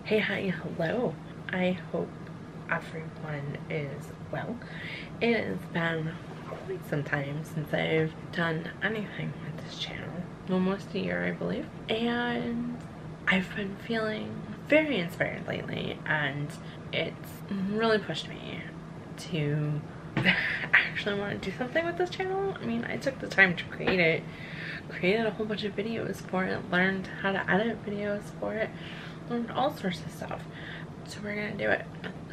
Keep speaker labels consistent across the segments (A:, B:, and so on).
A: Hey, hi, hello. I hope everyone is well. It has been quite some time since I've done anything with this channel. Almost a year, I believe. And I've been feeling very inspired lately, and it's really pushed me to actually want to do something with this channel. I mean, I took the time to create it, created a whole bunch of videos for it, learned how to edit videos for it, learned all sorts of stuff. So we're gonna do it.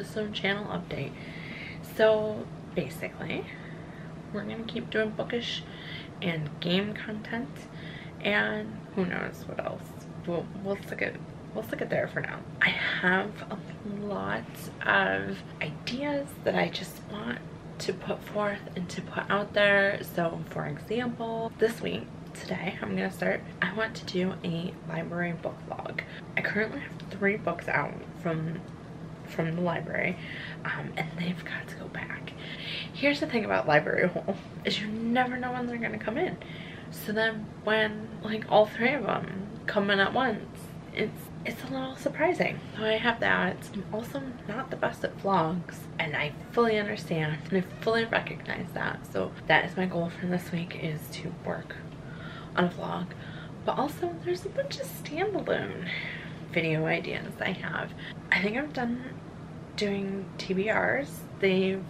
A: Some channel update. So basically, we're gonna keep doing bookish and game content, and who knows what else. We'll stick it there for now. I have a lot of ideas that I just want to put forth and to put out there. So for example, this week, today, I want to do a library book vlog. I currently have 3 books out from the library, and they've got to go back. Here's the thing about library haul, is you never know when they're gonna come in. So then when like all 3 of them come in at once, it's a little surprising. So I have that. I'm also not the best at vlogs, and I fully understand and I fully recognize that. So that is my goal for this week, is to work on a vlog. But also there's a bunch of standalone video ideas I have. I think I'm done doing TBRs. They've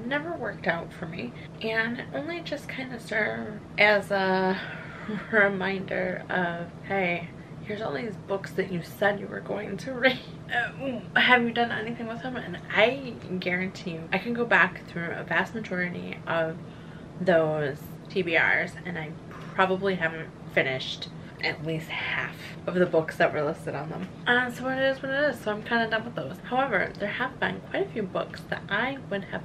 A: never worked out for me, and it only just kind of serve as a reminder of, hey, here's all these books that you said you were going to read. Have you done anything with them? And I guarantee you, I can go back through a vast majority of those TBRs, and I probably haven't finished at least half of the books that were listed on them. So it is what it is. So I'm kind of done with those. However, there have been quite a few books that I would have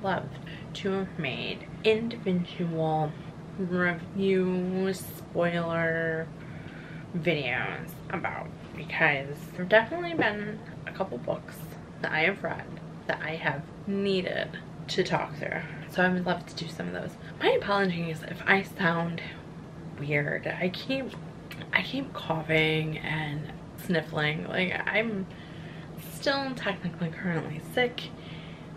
A: loved to have made individual review spoiler videos about, because there have definitely been a couple books that I have read that I have needed to talk through. So I would love to do some of those. My apologies if I sound weird. I keep coughing and sniffling. Like, I'm still technically currently sick.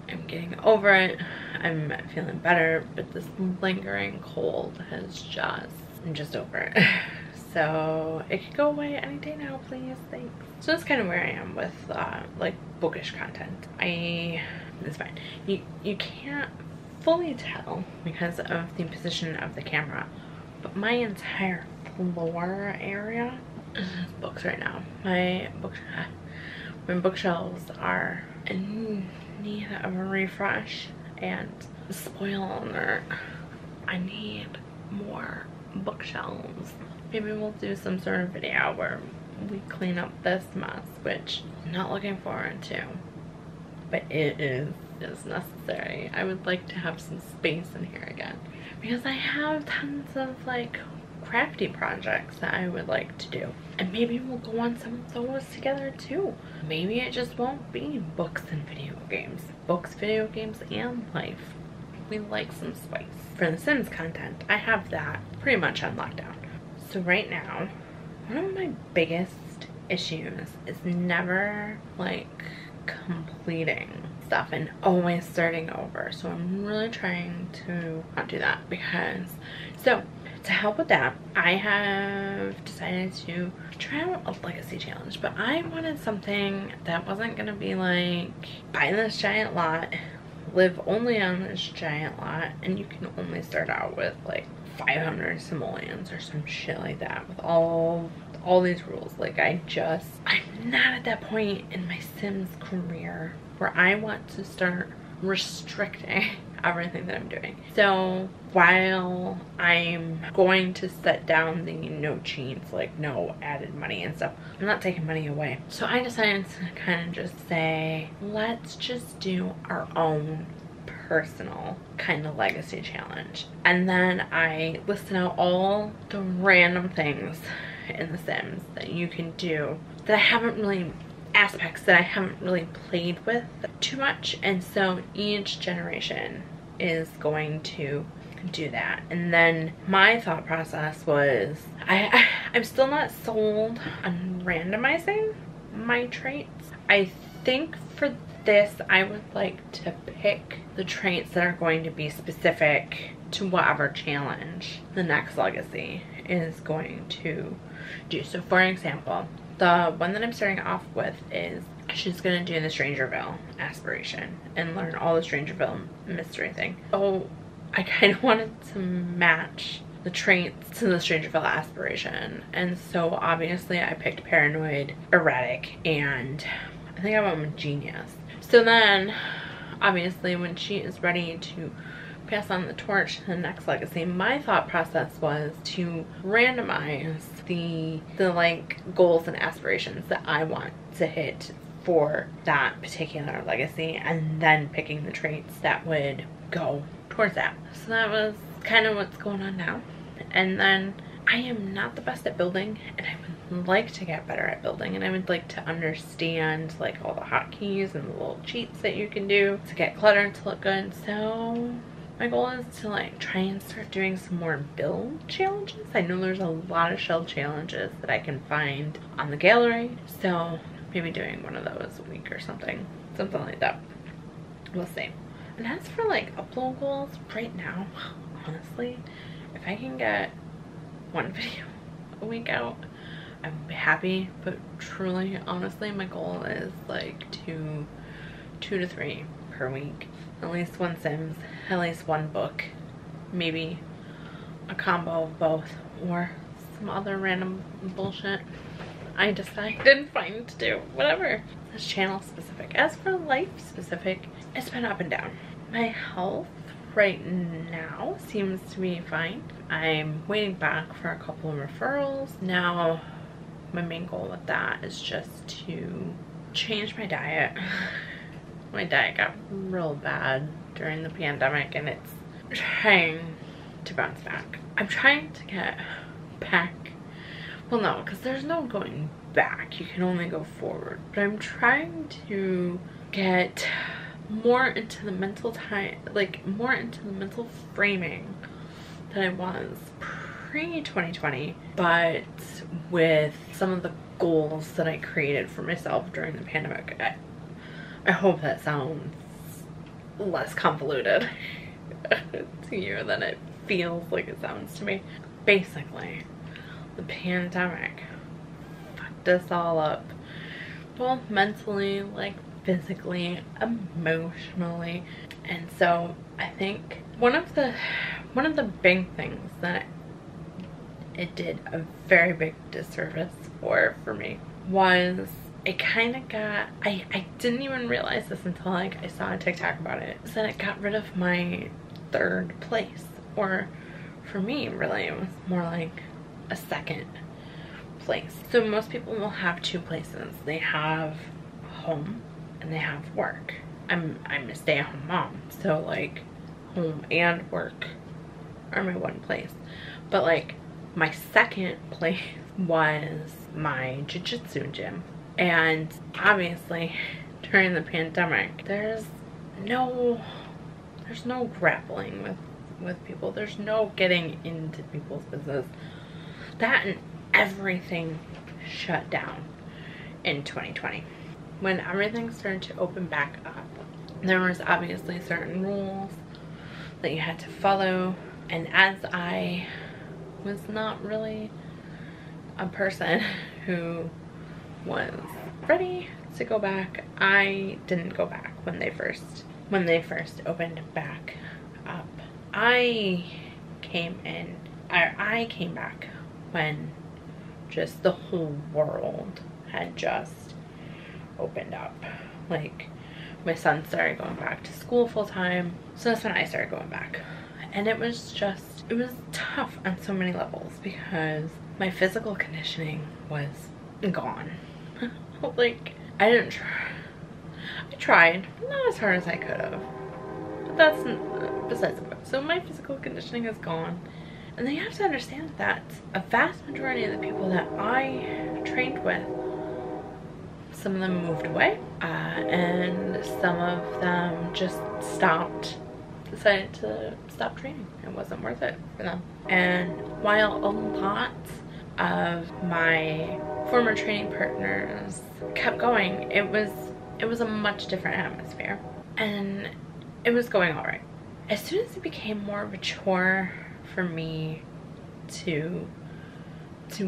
A: I'm getting over it. I'm feeling better, but this lingering cold has I'm just over it. So it could go away any day now, please. Thanks. So that's kind of where I am with like bookish content. It's fine. You can't fully tell because of the position of the camera, but my entire floor area is books right now. My bookshelves are in need of a refresh, and spoiler alert, I need more bookshelves. Maybe we'll do some sort of video where we clean up this mess, which I'm not looking forward to, but it is necessary. I would like to have some space in here again, because I have tons of like crafty projects that I would like to do, and maybe we'll go on some of those together too. Maybe it just won't be books and video games. Books, video games, and life. We like some spice. For the Sims content, I have that pretty much on lockdown. So right now, one of my biggest issues is never like completing stuff and always starting over. So I'm really trying to not do that, because to help with that, I have decided to try out a legacy challenge. But I wanted something that wasn't gonna be like, buy this giant lot, live only on this giant lot, and you can only start out with like 500 simoleons or some shit like that, with all these rules. Like, I'm not at that point in my Sims career where I want to start restricting everything that I'm doing. So while I'm going to set down the no cheats, like no added money and stuff, I'm not taking money away. So I decided to kind of just say, let's just do our own personal kind of legacy challenge. And then I listed out all the random things in The Sims that you can do that I haven't really, aspects that I haven't really played with too much. And so each generation is going to do that. And then my thought process was, I'm still not sold on randomizing my traits. I think for this I would like to pick the traits that are going to be specific to whatever challenge the next legacy is going to do. So for example, the one that I'm starting off with is she's gonna do the Strangerville aspiration and learn all the Strangerville mystery thing. Oh, I kind of wanted to match the traits to the Strangerville aspiration, and so obviously I picked paranoid, erratic, and I think I went with genius. So then obviously when she is ready to pass on the torch to the next legacy, my thought process was to randomize the like goals and aspirations that I want to hit for that particular legacy, and then picking the traits that would go towards that. So that was kind of what's going on now. And then I am not the best at building, and I would like to get better at building, and I would like to understand like all the hotkeys and the little cheats that you can do to get clutter to look good. So my goal is to like try and start doing some more build challenges. I know there's a lot of shell challenges that I can find on the gallery, so maybe doing one of those a week or something like that. We'll see. And as for like upload goals right now, honestly, if I can get one video a week out, I'm happy. But truly, honestly, my goal is like two to three per week. At least one Sims, at least one book, maybe a combo of both, or some other random bullshit I decided and find to do. Whatever. This channel specific. As for life specific, it's been up and down. My health right now seems to be fine. I'm waiting back for a couple of referrals. Now my main goal with that is just to change my diet. My diet got real bad during the pandemic, and it's trying to bounce back. I'm trying to get back. Well, no, because there's no going back. You can only go forward. But I'm trying to get more into the mental more into the mental framing that I was pre-2020, but with some of the goals that I created for myself during the pandemic. I hope that sounds less convoluted to you than it feels like it sounds to me. Basically, the pandemic fucked us all up, both mentally, like physically, emotionally. And so I think one of the big things that it did a very big disservice for me was it kind of got, I didn't even realize this until like I saw a TikTok about it, is that it got rid of my third place. Or for me, really, it was more like a second place. So most people will have two places. They have home and they have work. I'm a stay-at-home mom, so like home and work are my one place. But like my second place was my jiu-jitsu gym. And obviously during the pandemic, there's no grappling with people. There's no getting into people's business. That and everything shut down in 2020. When everything started to open back up, there was obviously certain rules that you had to follow. And as I was not really a person who was ready to go back, I didn't go back when they first opened back up. I came back when just the whole world had just opened up. Like my son started going back to school full time, so that's when I started going back. And it was tough on so many levels because my physical conditioning was gone. Like I didn't try. I tried, but not as hard as I could have. But that's besides the point. So my physical conditioning is gone. And then you have to understand that a vast majority of the people that I trained with, some of them moved away, and some of them just decided to stop training. It wasn't worth it for them. And while a lot of my former training partners kept going. It was a much different atmosphere, and it was going all right. As soon as it became more of a chore for me to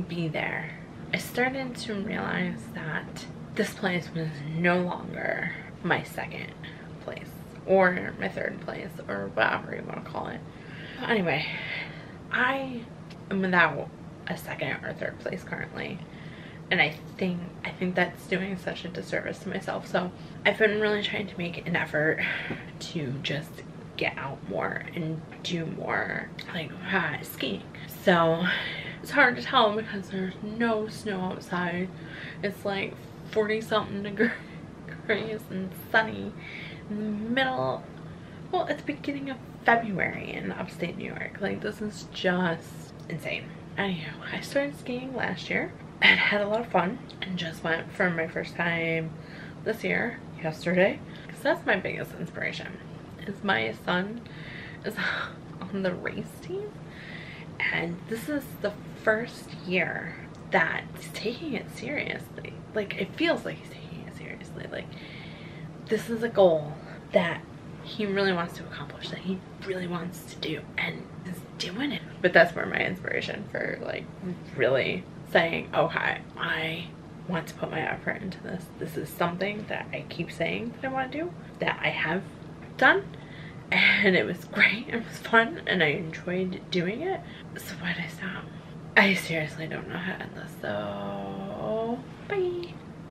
A: be there, I started to realize that this place was no longer my second place or my third place or whatever you want to call it. Anyway, I am without a second or third place currently, and I think that's doing such a disservice to myself. So I've been really trying to make an effort to just get out more and do more, like skiing. So it's hard to tell because there's no snow outside. It's like 40 something degrees and sunny in the middle, well, it's beginning of February in upstate New York. Like, this is just insane. Anyhow, I started skiing last year and had a lot of fun, and just went for my first time this year yesterday, because that's my biggest inspiration. Is my son is on the race team, and this is the first year that he's taking it seriously. Like, it feels like he's taking it seriously. Like, this is a goal that he really wants to accomplish, that he really wants to do, and is doing it. But that's where my inspiration for, like, really saying, okay, I want to put my effort into this. This is something that I keep saying that I want to do, that I have done, and it was great, it was fun, and I enjoyed doing it. So why did I stop? I seriously don't know how to end this, so bye.